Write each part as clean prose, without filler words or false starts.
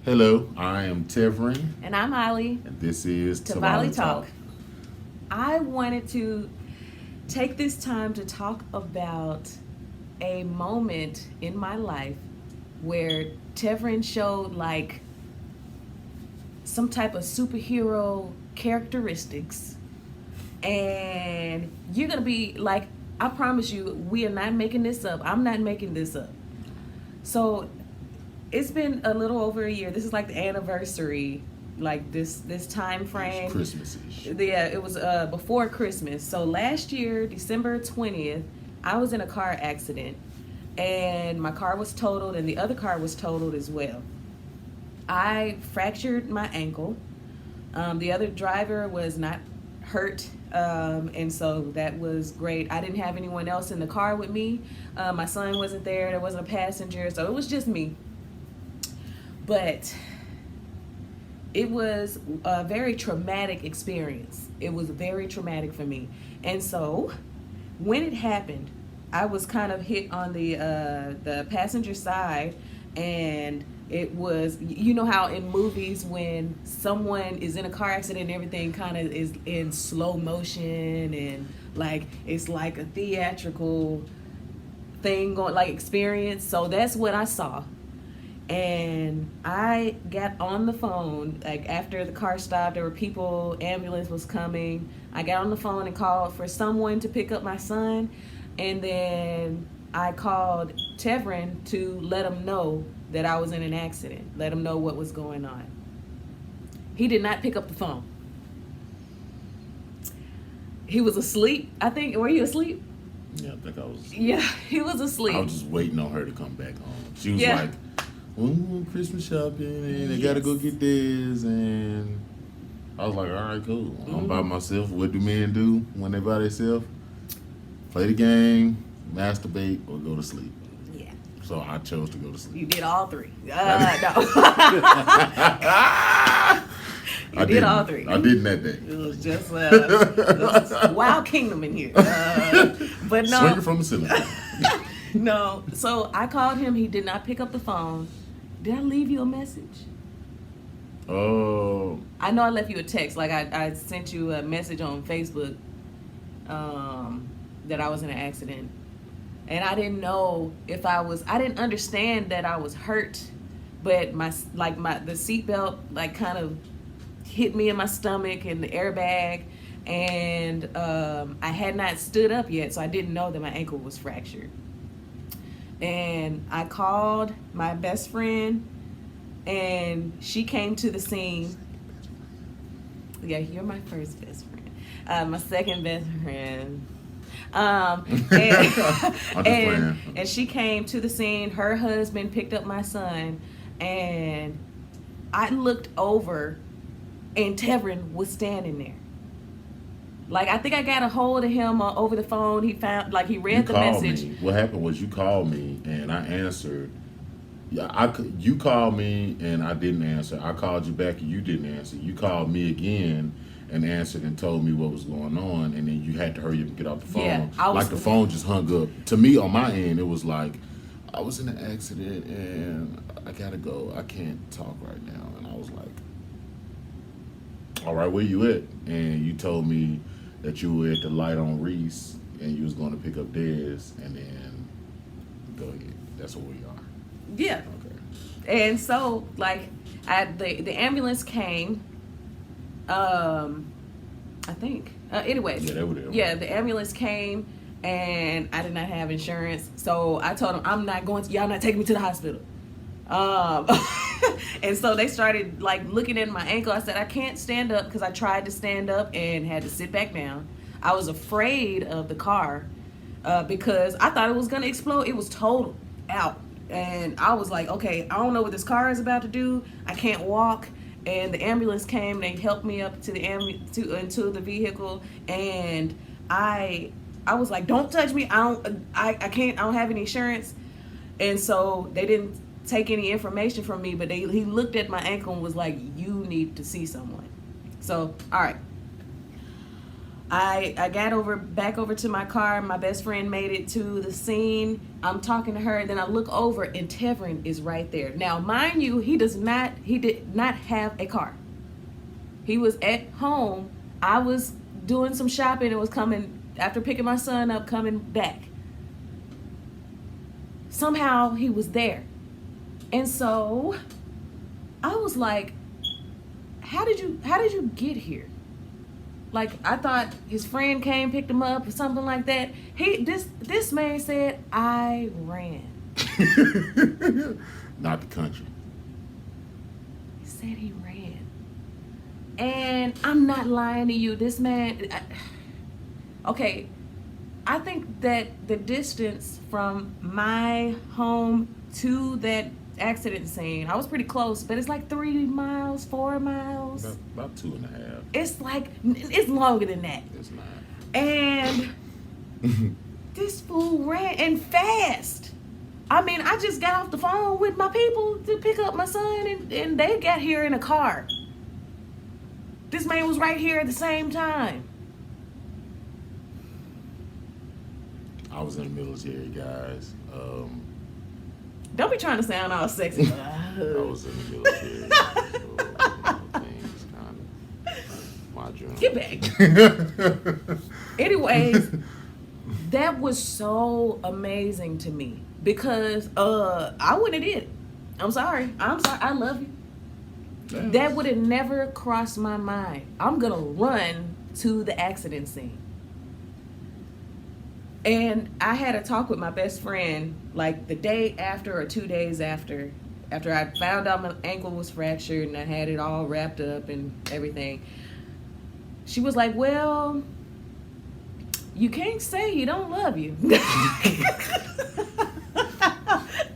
Hello, I am Tevren, And I'm Ollie. and this is TevOllie TevOllie Talk. I wanted to take this time to talk about a moment in my life where Tevren showed like some type of superhero characteristics. And you're going to be like, I promise you, we are not making this up. I'm not making this up. So it's been a little over a year. This is like the anniversary, like this time frame. Christmas-ish. Yeah, it was before Christmas. So last year, December 20th, I was in a car accident, and my car was totaled, and the other car was totaled as well. I fractured my ankle. The other driver was not hurt, and so that was great. I didn't have anyone else in the car with me. My son wasn't there. There wasn't a passenger, so it was just me. But it was a very traumatic experience. It was very traumatic for me. And so when it happened, I was kind of hit on the passenger side, and it was, you know how in movies when someone is in a car accident and everything kind of is in slow motion, and like it's like a theatrical thing going, like experience. So that's what I saw. And I got on the phone, like after the car stopped, there were people, ambulance was coming. I got on the phone and called for someone to pick up my son. And then I called Tevren to let him know that I was in an accident, let him know what was going on. He did not pick up the phone. He was asleep, I think. Were you asleep? Yeah, I think I was. Yeah, he was asleep. I was just waiting on her to come back home. She was Yeah. like, Christmas shopping, and I gotta go get this. And I was like, all right, cool. I'm by myself. What do men do when they by themselves? Play the game, masturbate, or go to sleep. Yeah. So I chose to go to sleep. You did all three. No. You did all three. I didn't that day. It was just it was wild kingdom in here. But no. Swinging from the ceiling. No. So I called him. He did not pick up the phone. Did I leave you a message? Oh. I know I left you a text. Like I sent you a message on Facebook that I was in an accident. And I didn't know if I didn't understand that I was hurt, but the seatbelt like kind of hit me in my stomach and the airbag, and I had not stood up yet, so I didn't know that my ankle was fractured. And I called my best friend, and she came to the scene. Yeah, you're my first best friend. My second best friend. And she came to the scene. Her husband picked up my son, and I looked over, and Tevren was standing there. Like, I think I got a hold of him over the phone. He found, like, he read the message. Me. What happened was you called me and I answered. Yeah, you called me and I didn't answer. I called you back and you didn't answer. You called me again and answered and told me what was going on, and then you had to hurry up and get off the phone. Yeah, the phone just hung up. To me, on my end, it was like, I was in an accident and I gotta go. I can't talk right now. And I was like, all right, where you at? And you told me that you were at the light on Reese and you was going to pick up Dez, and then go ahead. That's where we are. Yeah. Okay. And so, like, the ambulance came. I think. Anyways. Yeah, they were there. Yeah, the ambulance came, and I did not have insurance, so I told them, y'all not taking me to the hospital. And so they started like looking at my ankle. I said, I can't stand up, because I tried to stand up and had to sit back down. I was afraid of the car because I thought it was going to explode. It was total out. And I was like, okay, I don't know what this car is about to do. I can't walk. And the ambulance came. They helped me up to into the vehicle. And I was like, don't touch me. I can't. I don't have any insurance. And so they didn't take any information from me, but he looked at my ankle and was like, you need to see someone. So, all right. I got back over to my car. My best friend made it to the scene. I'm talking to her, and then I look over, and Tevren is right there. Now, mind you, he did not have a car. He was at home. I was doing some shopping and was coming, after picking my son up, coming back. Somehow he was there. And so I was like, how did you get here? Like, I thought his friend came, picked him up or something like that. This man said, I ran. Not the country. He said he ran. And I'm not lying to you. This man, okay, I think that the distance from my home to that accident scene, I was pretty close, but it's like 3 miles, 4 miles. About 2.5. It's like, it's longer than that. It's not. And this fool ran, and fast. I mean, I just got off the phone with my people to pick up my son, and they got here in a car. This man was right here at the same time. I was in the military, guys. Don't be trying to sound all sexy. I was in the military. So, things kind of my journey. Get back. Anyways, that was so amazing to me because I wouldn't have did it. I'm sorry. I love you. Damn. That would have never crossed my mind. I'm gonna run to the accident scene. And I had a talk with my best friend like the day after or 2 days after I found out my ankle was fractured and I had it all wrapped up and everything. She was like, well, you can't say you don't love you.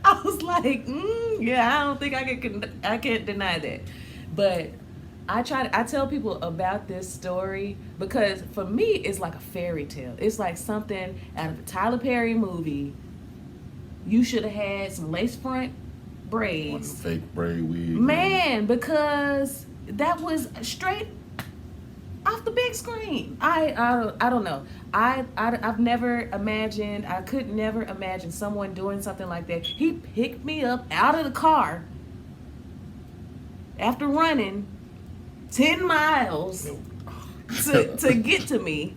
I was like, yeah, I don't think I can't deny that. But I tell people about this story because for me, it's like a fairy tale. It's like something out of a Tyler Perry movie. You should have had some lace front braids. One of the fake braid wigs. Man, because that was straight off the big screen. I don't know. I've never imagined, I could never imagine someone doing something like that. He picked me up out of the car after running 10 miles to get to me.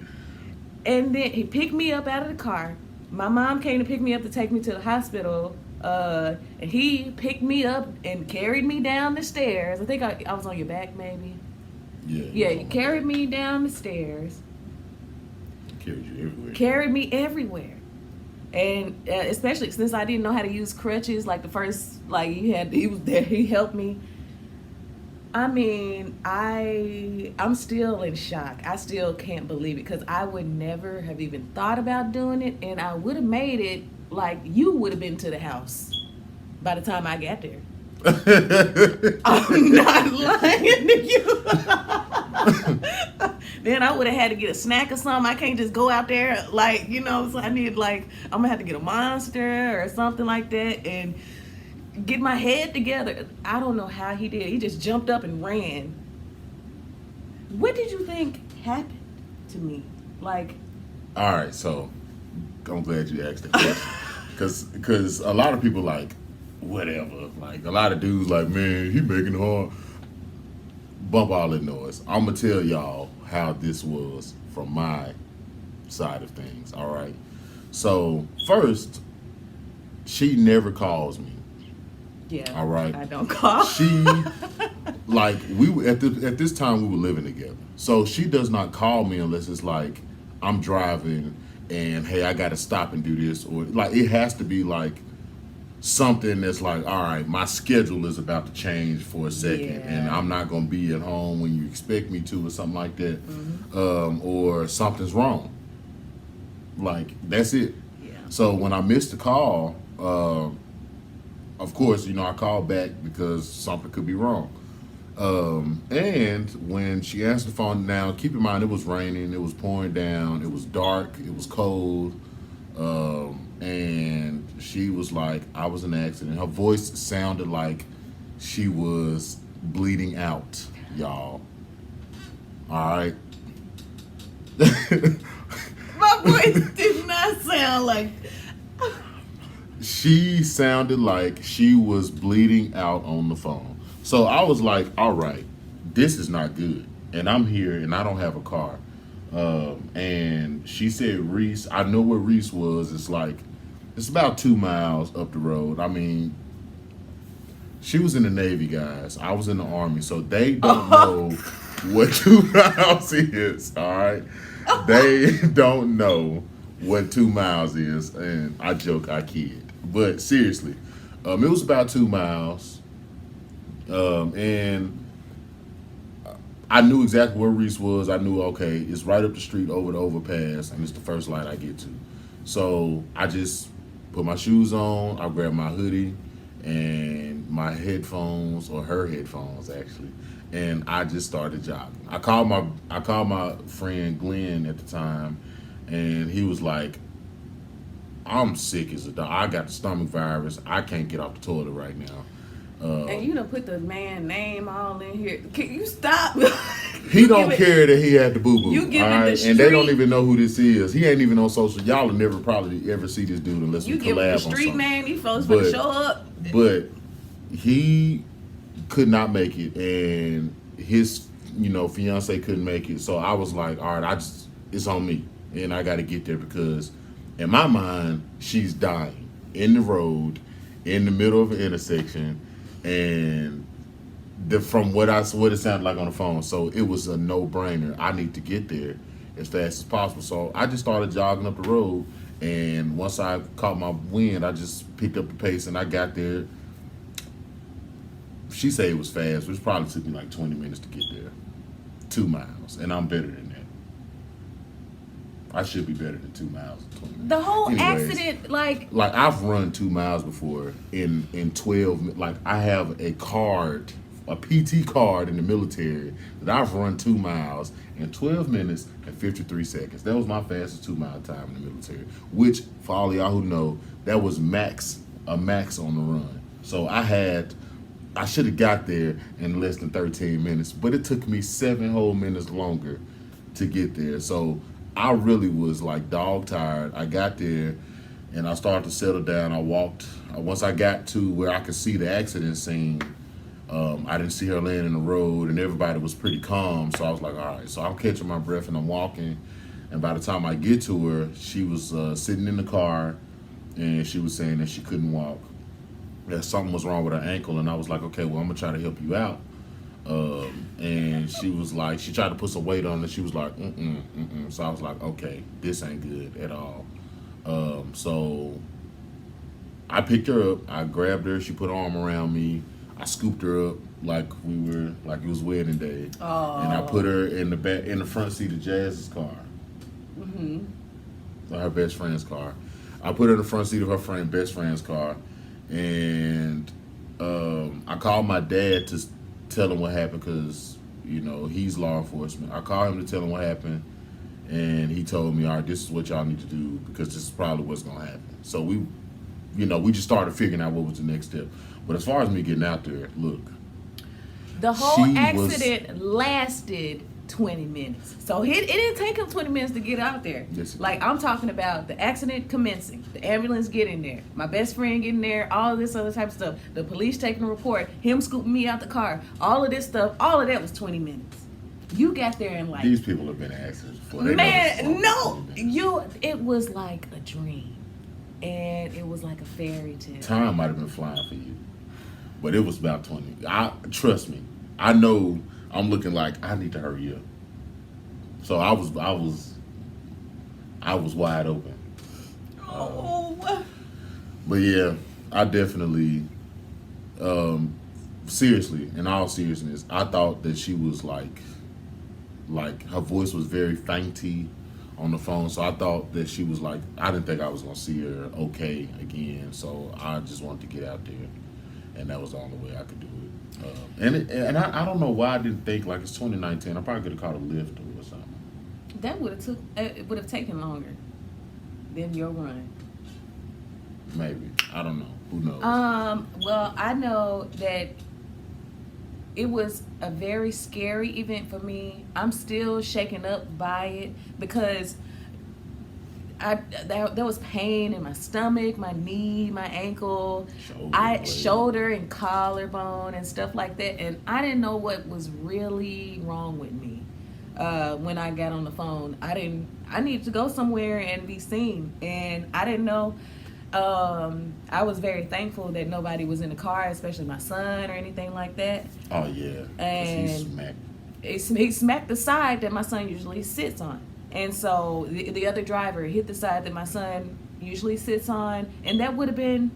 And then he picked me up out of the car. My mom came to pick me up to take me to the hospital. And he picked me up and carried me down the stairs. I think I was on your back, maybe. Yeah, he carried me down the stairs. Carried you everywhere. Carried me everywhere. And especially since I didn't know how to use crutches, like the first, like he was there, he helped me. I mean, I'm still in shock. I still can't believe it because I would never have even thought about doing it, and I would have made it like you would have been to the house by the time I got there. I'm not lying to you. Then I would have had to get a snack or something. I can't just go out there like, so I need I'm gonna have to get a Monster or something like that and get my head together. I don't know how he did. He just jumped up and ran. What did you think happened to me? Like, all right, so I'm glad you asked that question because a lot of people like whatever. Like a lot of dudes like, man, he making it hard. Bump all that noise. I'm gonna tell y'all how this was from my side of things. All right. So first, she never calls me. yeah. All right. I don't call. She like we were at this time we were living together. So she does not call me unless it's like I'm driving and hey, I gotta stop and do this, or like it has to be like something that's like, all right, my schedule is about to change for a second and I'm not gonna be at home when you expect me to or something like that. Or something's wrong. Like that's it. Yeah. So when I missed the call, of course, I called back because something could be wrong. And when she answered the phone, now keep in mind it was raining, it was pouring down, it was dark, it was cold, and she was like, I was in an accident. Her voice sounded like she was bleeding out, y'all. All right. My voice did not sound like. She sounded like she was bleeding out on the phone. So I was like, all right, this is not good. And I'm here and I don't have a car. And she said, Reese, I know where Reese was. It's about 2 miles up the road. I mean, she was in the Navy, guys. I was in the Army. So they don't know what 2 miles is, all right? They don't know what 2 miles is. And I joke, I kid. But seriously, it was about 2 miles. And I knew exactly where Reese was. I knew, okay, it's right up the street over the overpass, and it's the first light I get to. So I just put my shoes on, I grabbed my hoodie and my headphones, or her headphones actually, and I just started jogging. I called my friend Glenn at the time, and he was like, I'm sick as a dog. I got the stomach virus. I can't get off the toilet right now. And you done put the man name all in here. Can you stop? He don't care that he had the boo boo. You giving the street, and they don't even know who this is. He ain't even on social. Y'all will never probably ever see this dude unless you we giving collab the on street something. name. These folks finna show up. But he could not make it, and his fiance couldn't make it. So I was like, all right, it's on me, and I got to get there because in my mind she's dying in the road, in the middle of an intersection. And from what it sounded like on the phone, so it was a no-brainer. I need to get there as fast as possible. So I just started jogging up the road, and once I caught my wind, I just picked up the pace, and I got there. She said it was fast, which probably took me like 20 minutes to get there. 2 miles, and I'm better than that. I should be better than 2 miles in 20 minutes. The whole Anyways, accident, like I've run 2 miles before in 12. Like I have a PT card in the military that I've run 2 miles in 12 minutes and 53 seconds. That was my fastest 2 mile time in the military. Which, for all of y'all who know, that was a max on the run. So I should have got there in less than 13 minutes, but it took me 7 whole minutes longer to get there. So I really was like dog tired. I got there and I started to settle down. I walked. Once I got to where I could see the accident scene, I didn't see her laying in the road, and everybody was pretty calm. So I was like, all right. So I'm catching my breath and I'm walking. And by the time I get to her, she was sitting in the car, and she was saying that she couldn't walk, that something was wrong with her ankle. And I was like, okay, well, I'm gonna try to help you out. And she was like, she tried to put some weight on it. She was like, So I was like, okay, this ain't good at all. So I picked her up. I grabbed her. She put her arm around me. I scooped her up like it was wedding day. Oh. And I put her in the front seat of Jazz's car. Her best friend's car. I put her in the front seat of her best friend's car, and I called my dad to tell him what happened because he's law enforcement. I called him to tell him what happened, and he told me, all right, this is what y'all need to do because this is probably what's gonna happen. So we just started figuring out what was the next step. But as far as me getting out there, look, the whole accident lasted 20 minutes. So it didn't take him 20 minutes to get out there. Yes, like I'm talking about the accident commencing, the ambulance getting there, my best friend getting there, all of this other type of stuff, the police taking a report, him scooping me out the car, all of this stuff, all of that was 20 minutes. You got there in like... These people have been in accidents before. It was like a dream. And it was like a fairy tale. Time might have been flying for you. But it was about 20. Trust me. I know I'm looking like I need to hurry up. So I was wide open. But yeah, I definitely seriously, in all seriousness, I thought that she was like her voice was very fainty on the phone, so I thought that she was like, I didn't think I was gonna see her okay again, so I just wanted to get out there, and that was the only way I could do it. And I don't know why I didn't think, like, it's 2019, I probably could have caught a Lyft or something. That it would have taken longer than your run. Maybe. I don't know. Who knows? Well, I know that it was a very scary event for me. I'm still shaken up by it because there was pain in my stomach, my knee, my ankle, shoulder and collarbone and stuff like that, and I didn't know what was really wrong with me. When I got on the phone, I needed to go somewhere and be seen, and I didn't know. I was very thankful that nobody was in the car, especially my son or anything like that. Oh yeah, and he smacked the side that my son usually sits on. And so the other driver hit the side that my son usually sits on, and that would have been,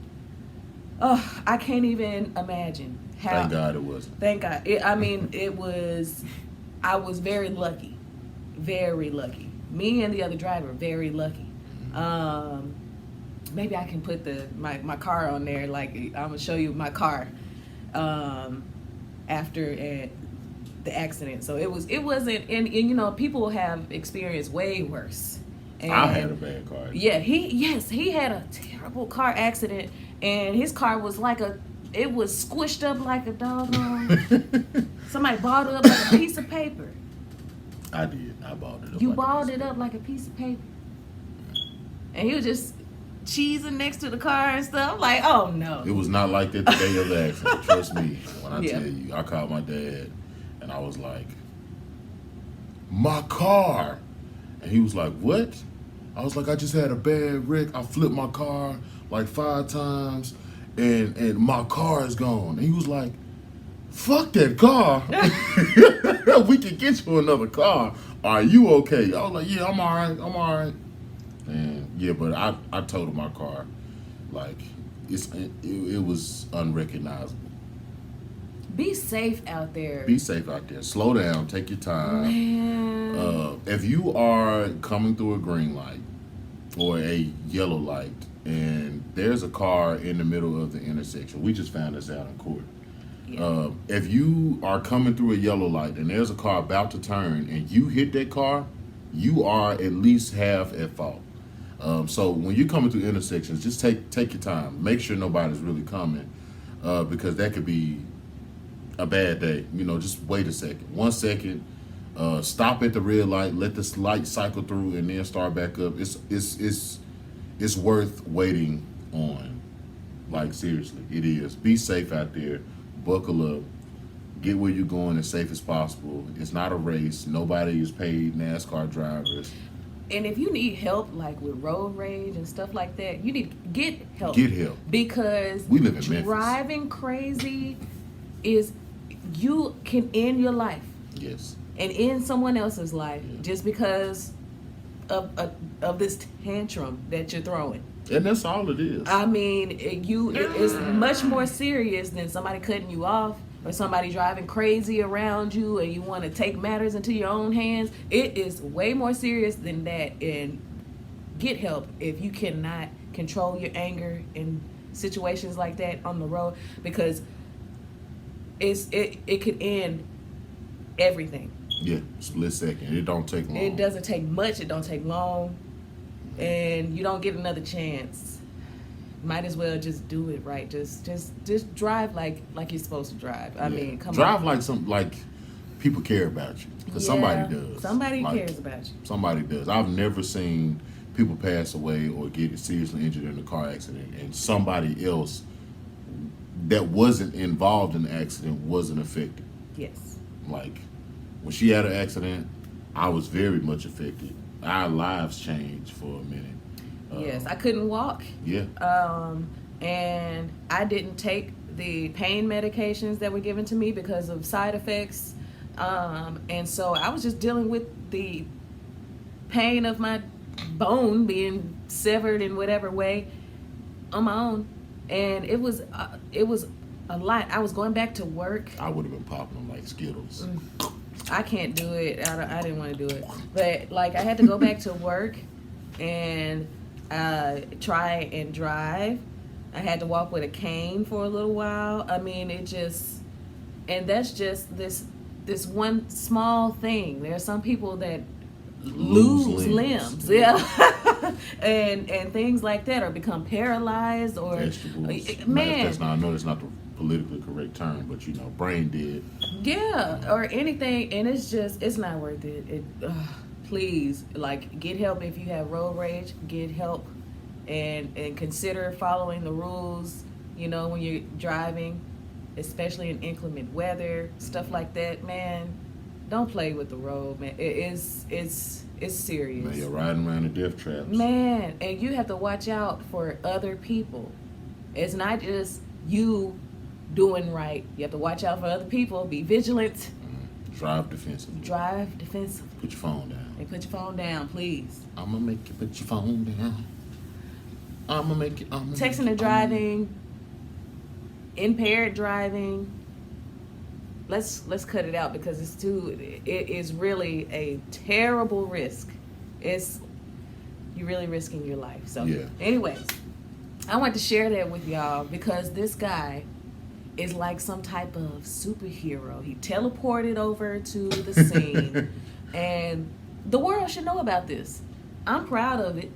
I can't even imagine how. Thank God it wasn't. Thank God. It was, I was very lucky. Very lucky. Me and the other driver, very lucky. Maybe I can put my car on there, like I'm going to show you my car after the accident. So it wasn't, and you know, people have experienced way worse. And I had a bad car accident. Yeah, he had a terrible car accident, and his car was it was squished up like a doggone. Somebody balled it up like a piece of paper. I did. I balled it up. You balled it up like a piece of paper, and he was just cheesing next to the car and stuff. Like, oh no. It was not like that the day of the accident. Trust me when I tell you. I called my dad. And I was like, my car. And he was like, what? I was like, I just had a bad wreck. I flipped my car like 5 times and my car is gone. And he was like, fuck that car. We can get you another car. Are you okay? I was like, yeah, I'm all right. And yeah, but I totaled my car. Like, it was unrecognizable. Be safe out there. Be safe out there. Slow down. Take your time. Man. If you are coming through a green light or a yellow light and there's a car in the middle of the intersection, we just found this out in court. Yeah. If you are coming through a yellow light and there's a car about to turn and you hit that car, you are at least half at fault. So when you're coming through intersections, just take your time. Make sure nobody's really coming because that could be a bad day. You know, just wait a second. 1 second. Stop at the red light. Let this light cycle through, and then start back up. It's worth waiting on. Like, seriously, it is. Be safe out there. Buckle up. Get where you're going as safe as possible. It's not a race. Nobody is paid NASCAR drivers. And if you need help, like with road rage and stuff like that, you need to get help. Get help. Because we live in Memphis. Driving crazy you can end your life. Yes. And end someone else's life just because of this tantrum that you're throwing. And that's all it is. I mean, it's much more serious than somebody cutting you off or somebody driving crazy around you and you want to take matters into your own hands. It is way more serious than that. And get help if you cannot control your anger in situations like that on the road, because it could end everything. Yeah, split second. It don't take long. It doesn't take much. It don't take long, and you don't get another chance. Might as well just do it right. Just drive like you're supposed to drive. I mean, come drive on. like people care about you, because somebody does. Somebody cares about you. Somebody does. I've never seen people pass away or get seriously injured in a car accident, and somebody else that wasn't involved in the accident wasn't affected. Yes. Like, when she had an accident, I was very much affected. Our lives changed for a minute. Yes, I couldn't walk. Yeah. And I didn't take the pain medications that were given to me because of side effects. And so I was just dealing with the pain of my bone being severed in whatever way on my own. And it was a lot. I was going back to work. I would have been popping them like Skittles. I can't do it. I didn't want to do it. But like, I had to go back to work and try and drive. I had to walk with a cane for a little while. I mean, and that's just this one small thing. There are some people that lose limbs. Yeah. and things like that, or become paralyzed, or vegetables. Man, I know that's not the politically correct term, but you know, brain dead. Yeah, or anything, and it's not worth it. Please, like, get help if you have road rage. Get help, and consider following the rules. You know, when you're driving, especially in inclement weather, stuff like that. Man, don't play with the road, man. It's serious. Man, you're riding around the death traps. Man, and you have to watch out for other people. It's not just you doing right. You have to watch out for other people. Be vigilant. Drive defensively. Drive defensively. Put your phone down. And put your phone down, please. I'm gonna make you put your phone down. I'm gonna make you. Texting and driving, impaired driving. Let's cut it out because it is really a terrible risk. You're really risking your life. So yeah. Anyways, I want to share that with y'all because this guy is like some type of superhero. He teleported over to the scene and the world should know about this. I'm proud of it.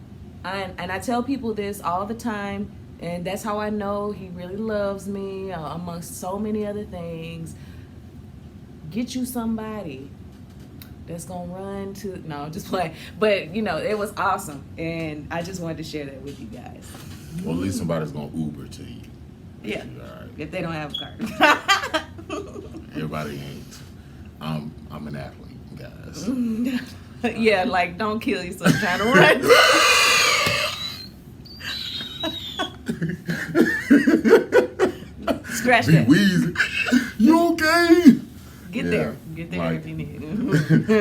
And I tell people this all the time, and that's how I know he really loves me, amongst so many other things. Get you somebody that's gonna run to, no, just play. But you know, it was awesome, and I just wanted to share that with you guys. Or at least somebody's gonna Uber to you. Yeah, Right. if they don't have a car. Everybody ain't. I'm an athlete, guys. Yeah, like don't kill yourself trying to run. Scratch that. Wheezy. You okay? Get there like, if you need.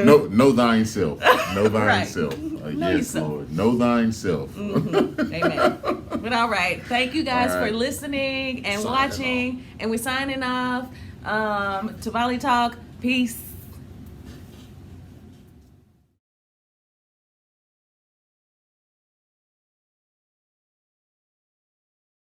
know thine self. Know thine Right. self. Know Yes, yourself. Lord. Know thine self. Mm-hmm. Amen. But all right, thank you guys All right. for listening and Signing watching, and we're signing off. TevOllie Talk. Peace.